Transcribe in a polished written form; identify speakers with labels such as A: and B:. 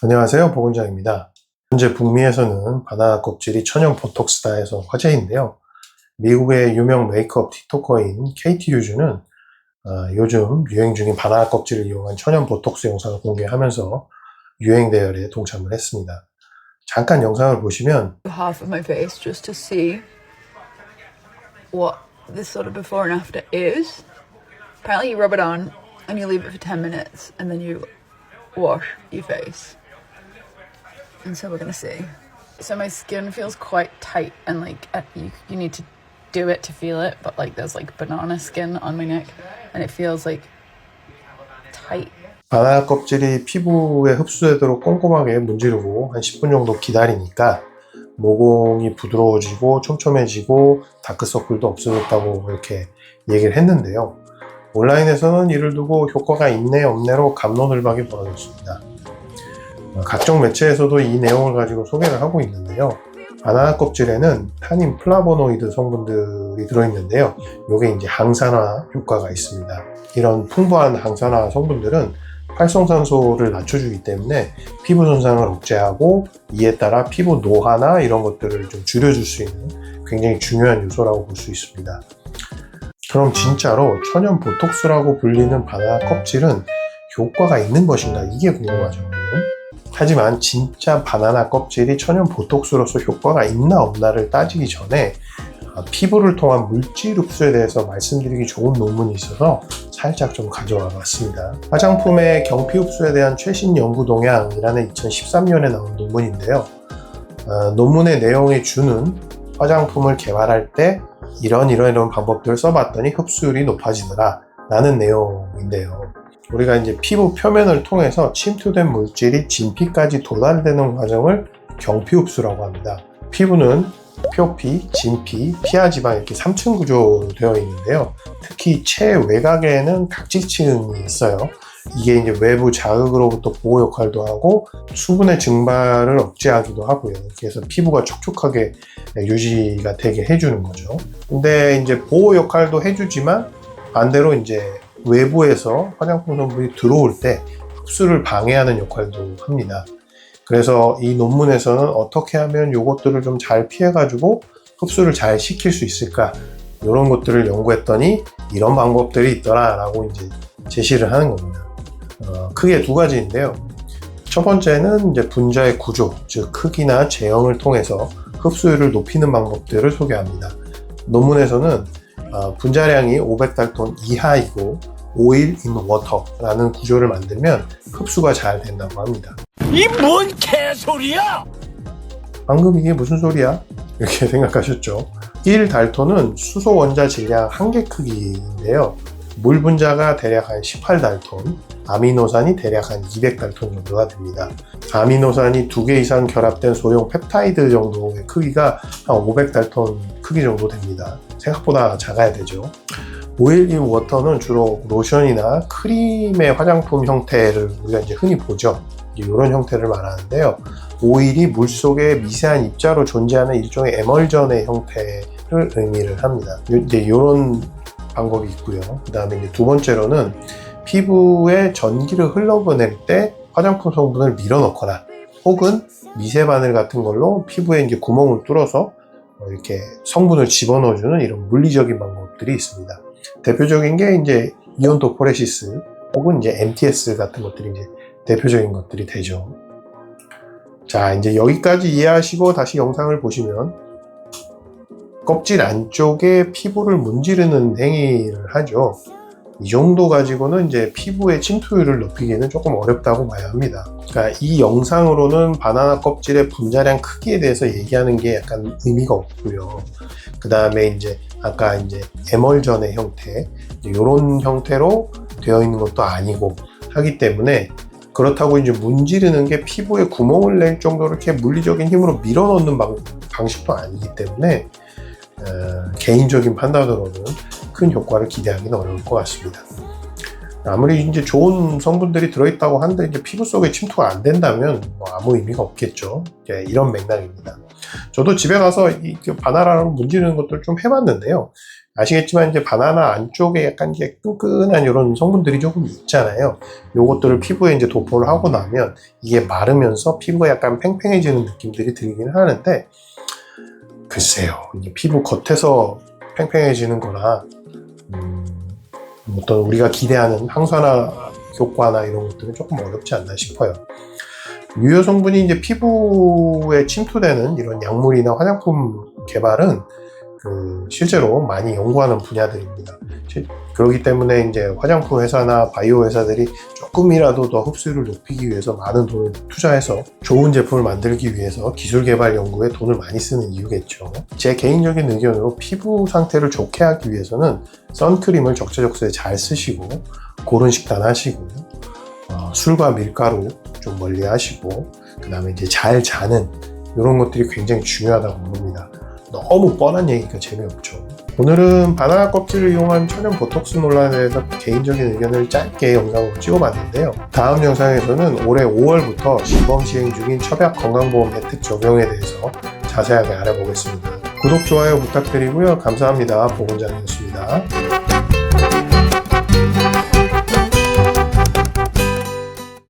A: 안녕하세요, 보건장입니다. 현재 북미에서는 바나나 껍질이 천연 보톡스다 해서 화제인데요. 미국의 유명 메이크업 틱토커인 케이티 휴즈는 요즘 유행 중인 바나나 껍질을 이용한 천연 보톡스 영상을 공개하면서 유행 대열에 동참을 했습니다. 잠깐 영상을 보시면
B: half of my face just to see what this sort of before and after is. Apparently you rub it on and you leave it for 10 minutes and then you wash your face. And so we're gonna see. So my skin feels quite tight and like you need to do it to feel it, but like there's like banana skin on my neck and it feels like tight.
A: 바나나 껍질이 피부에 흡수되도록 꼼꼼하게 문지르고 한 10분 정도 기다리니까 모공이 부드러워지고 촘촘해지고 다크서클도 없어졌다고 이렇게 얘기를 했는데요. 온라인에서는 이를 두고 효과가 있네 없네로 갑론을박이 벌어졌습니다. 각종 매체에서도 이 내용을 가지고 소개를 하고 있는데요. 바나나 껍질에는 타닌 플라보노이드 성분들이 들어있는데요. 이게 이제 항산화 효과가 있습니다. 이런 풍부한 항산화 성분들은 활성산소를 낮춰주기 때문에 피부 손상을 억제하고 이에 따라 피부 노화나 이런 것들을 좀 줄여줄 수 있는 굉장히 중요한 요소라고 볼 수 있습니다. 그럼 진짜로 천연 보톡스라고 불리는 바나나 껍질은 효과가 있는 것인가? 이게 궁금하죠. 하지만 진짜 바나나 껍질이 천연 보톡스로서 효과가 있나 없나를 따지기 전에 피부를 통한 물질 흡수에 대해서 말씀드리기 좋은 논문이 있어서 살짝 좀 가져와 봤습니다. 화장품의 경피 흡수에 대한 최신 연구 동향이라는 2013년에 나온 논문인데요. 논문의 내용에 주는 화장품을 개발할 때 이런 방법들을 써봤더니 흡수율이 높아지더라 라는 내용인데요. 우리가 이제 피부 표면을 통해서 침투된 물질이 진피까지 도달되는 과정을 경피 흡수라고 합니다. 피부는 표피, 진피, 피하지방 이렇게 3층 구조로 되어 있는데요. 특히 최외곽에는 각질층이 있어요. 이게 이제 외부 자극으로부터 보호 역할도 하고 수분의 증발을 억제하기도 하고요. 그래서 피부가 촉촉하게 유지가 되게 해주는 거죠. 근데 이제 보호 역할도 해주지만 반대로 이제 외부에서 화장품 성분이 들어올 때 흡수를 방해하는 역할도 합니다. 그래서 이 논문에서는 어떻게 하면 이것들을 좀 잘 피해가지고 흡수를 잘 시킬 수 있을까? 이런 것들을 연구했더니 이런 방법들이 있더라 라고 이제 제시를 하는 겁니다. 크게 두 가지인데요. 첫 번째는 이제 분자의 구조, 즉 크기나 제형을 통해서 흡수율을 높이는 방법들을 소개합니다. 논문에서는 분자량이 500달톤 이하이고 oil in water라는 구조를 만들면 흡수가 잘 된다고 합니다.
C: 이 뭔 개소리야!
A: 방금 이게 무슨 소리야? 이렇게 생각하셨죠? 1달톤은 수소 원자 질량 1개 크기인데요. 물 분자가 대략 한 18달톤, 아미노산이 대략 한 200달톤 정도가 됩니다. 아미노산이 2개 이상 결합된 소형 펩타이드 정도의 크기가 한 500달톤 크기 정도 됩니다. 생각보다 작아야 되죠. 오일 인 워터는 주로 로션이나 크림의 화장품 형태를 우리가 이제 흔히 보죠. 이런 형태를 말하는데요. 오일이 물속에 미세한 입자로 존재하는 일종의 에멀전의 형태를 의미를 합니다. 이제 이런 방법이 있고요. 그 다음에 이제 두 번째로는 피부에 전기를 흘러보낼 때 화장품 성분을 밀어넣거나 혹은 미세바늘 같은 걸로 피부에 이제 구멍을 뚫어서 이렇게 성분을 집어넣어주는 이런 물리적인 방법들이 있습니다. 대표적인 게 이제 이온도포레시스 혹은 이제 MTS 같은 것들이 이제 대표적인 것들이 되죠. 자, 이제 여기까지 이해하시고 다시 영상을 보시면 껍질 안쪽에 피부를 문지르는 행위를 하죠. 이 정도 가지고는 이제 피부의 침투율을 높이기는 조금 어렵다고 봐야 합니다. 그러니까 이 영상으로는 바나나 껍질의 분자량 크기에 대해서 얘기하는 게 약간 의미가 없고요. 그 다음에 이제 아까 이제 에멀전의 형태, 이런 형태로 되어 있는 것도 아니고 하기 때문에 그렇다고 이제 문지르는 게 피부에 구멍을 낼 정도로 이렇게 물리적인 힘으로 밀어넣는 방식도 아니기 때문에 개인적인 판단으로는 큰 효과를 기대하기는 어려울 것 같습니다. 아무리 이제 좋은 성분들이 들어있다고 하는데 이제 피부 속에 침투가 안 된다면 뭐 아무 의미가 없겠죠. 이런 맥락입니다. 저도 집에 가서 이 바나나로 문지르는 것들 좀 해봤는데요. 아시겠지만 이제 바나나 안쪽에 약간 이게 끈끈한 이런 성분들이 조금 있잖아요. 요것들을 피부에 이제 도포를 하고 나면 이게 마르면서 피부가 약간 팽팽해지는 느낌들이 들긴 하는데, 글쎄요, 이게 피부 겉에서 팽팽해지는 거나 어떤 우리가 기대하는 항산화 효과나 이런 것들은 조금 어렵지 않나 싶어요. 유효 성분이 이제 피부에 침투되는 이런 약물이나 화장품 개발은 실제로 많이 연구하는 분야들입니다. 그렇기 때문에 이제 화장품 회사나 바이오 회사들이 조금이라도 더 흡수율을 높이기 위해서 많은 돈을 투자해서 좋은 제품을 만들기 위해서 기술 개발 연구에 돈을 많이 쓰는 이유겠죠. 제 개인적인 의견으로 피부 상태를 좋게 하기 위해서는 선크림을 적재적소에 잘 쓰시고, 고른 식단 하시고, 술과 밀가루 좀 멀리 하시고, 그 다음에 이제 잘 자는 이런 것들이 굉장히 중요하다고 봅니다. 너무 뻔한 얘기가 재미없죠. 오늘은 바나나 껍질을 이용한 천연 보톡스 논란에 대해서 개인적인 의견을 짧게 영상으로 찍어봤는데요. 다음 영상에서는 올해 5월부터 시범 시행 중인 첩약 건강보험 혜택 적용에 대해서 자세하게 알아보겠습니다. 구독, 좋아요 부탁드리고요. 감사합니다. 보건장이었습니다.